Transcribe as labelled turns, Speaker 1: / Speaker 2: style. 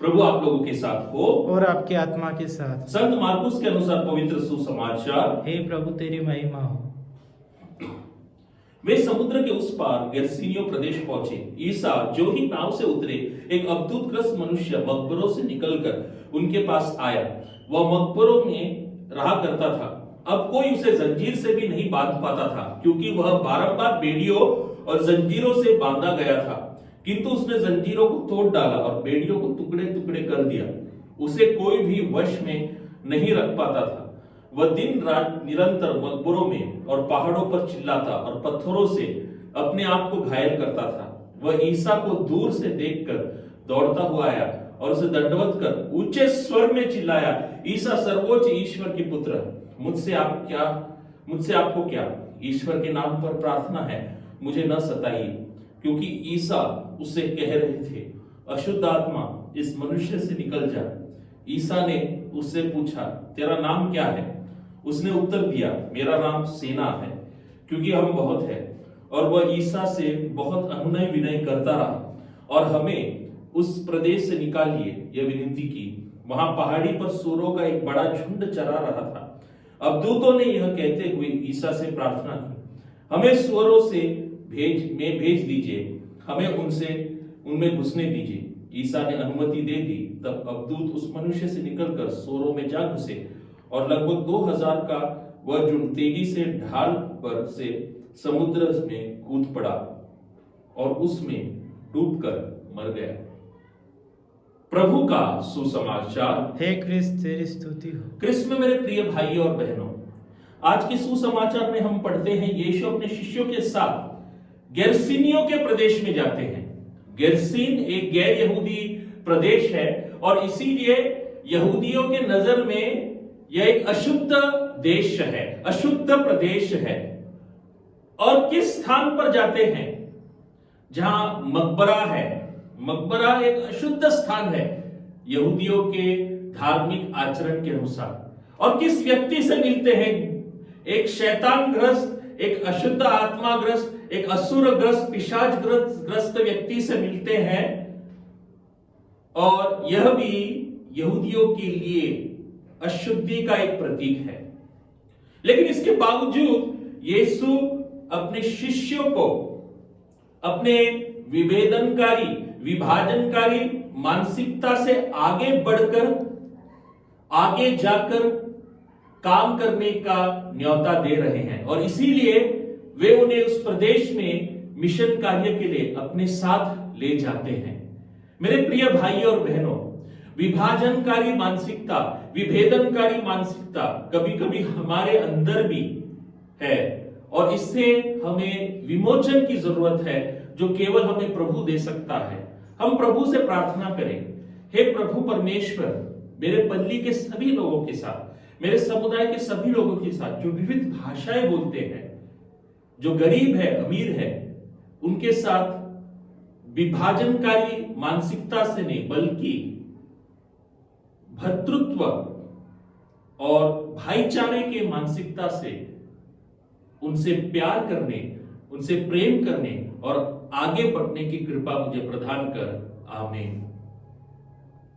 Speaker 1: प्रभु आप लोगों के साथ हो
Speaker 2: और आपके आत्मा के साथ।
Speaker 1: संत मार्कुस के अनुसार पवित्र सुसमाचार।
Speaker 2: हे प्रभु तेरी महिमा हो।
Speaker 1: वे समुद्र के उस पार गेर्सिनियो प्रदेश पहुंचे। ईसा जो ही नाव से उतरे, एक अद्भुतग्रस्त मनुष्य मकबरों से निकलकर उनके पास आया। वह मकबरों में रहा करता था। अब कोई उसे जंजीर से भी नहीं बांध पाता था, क्योंकि वह बारंबार बेड़ियों और जंजीरों से बांधा गया था। किंतु उसने जंजीरों को तोड़ डाला और बेड़ियों को टुकड़े टुकड़े कर दिया। उसे कोई भी वश में नहीं रख पाता था। वह दिन रात निरंतर मकबरों में और पहाड़ों पर चिल्लाता और पत्थरों से अपने आप को घायल करता था। वह ईसा को दूर से देखकर दौड़ता हुआ आया और उसे दंडवत कर ऊंचे स्वर में चिल्लाया, ईसा सर्वोच्च ईश्वर के पुत्र, मुझसे आपको क्या? ईश्वर के नाम पर प्रार्थना है, मुझे न सताइए। क्योंकि ईसा उससे कह रहे थे, अशुद्ध आत्मा इस मनुष्य से निकल जा। ईसा ने उससे पूछा, तेरा नाम क्या है? उसने उत्तर दिया, मेरा नाम सेना है, क्योंकि हम बहुत है। और वह ईसा से बहुत अनुनय विनय करता रहा और हमें उस प्रदेश से निकालिए यह विनती की। वहां पहाड़ी पर सूरों का एक बड़ा झुंड चरा रहा था। अब दूतों ने यह कहते हुए ईसा से प्रार्थना की, हमें सूरों से भेज दीजिए, हमें उनमें घुसने दीजिए। ईसा ने अनुमति दे दी। तब अबदूत उस मनुष्य से निकलकर सूरों में जा घुसे और लगभग 2000 का वह झुंड तेजी से ढाल पर से समुद्र में कूद पड़ा और उसमें डूबकर मर गया। प्रभु का सुसमाचार।
Speaker 2: हे क्रिस्त तेरी स्तुति हो।
Speaker 1: क्रिस्त में मेरे प्रिय भाई और बहनों, आज के सुसमाचार में हम पढ़ते हैं यीशु अपने शिष्यों के साथ गेर्सिनियों के प्रदेश में जाते हैं। गेर्सिन एक गैर यहूदी प्रदेश है और इसीलिए यहूदियों के नजर में यह एक अशुद्ध देश है, अशुद्ध प्रदेश है। और किस स्थान पर जाते हैं? जहां मकबरा है। मकबरा एक अशुद्ध स्थान है यहूदियों के धार्मिक आचरण के अनुसार। और किस व्यक्ति से मिलते हैं? एक शैतानग्रस्त, एक अशुद्ध आत्माग्रस्त, एक असुरग्रस्त, पिशाचग्रस्त व्यक्ति से मिलते हैं। और यह भी यहूदियों के लिए अशुद्धि का एक प्रतीक है। लेकिन इसके बावजूद यीशु अपने शिष्यों को अपने विभाजनकारी मानसिकता से आगे बढ़कर, आगे जाकर काम करने का न्योता दे रहे हैं। और इसीलिए वे उन्हें उस प्रदेश में मिशन कार्य के लिए अपने साथ ले जाते हैं। मेरे प्रिय भाई और बहनों, विभाजनकारी मानसिकता, विभेदनकारी मानसिकता कभी कभी हमारे अंदर भी है और इससे हमें विमोचन की जरूरत है, जो केवल हमें प्रभु दे सकता है। हम प्रभु से प्रार्थना करें, हे प्रभु परमेश्वर, मेरे पल्ली के सभी लोगों के साथ, मेरे समुदाय के सभी लोगों के साथ जो विविध भाषाएं बोलते हैं, जो गरीब है, अमीर है, उनके साथ विभाजनकारी मानसिकता से नहीं, बल्कि भ्रातृत्व और भाईचारे के मानसिकता से उनसे प्यार करने, उनसे प्रेम करने और आगे बढ़ने की कृपा मुझे प्रदान कर। आमीन।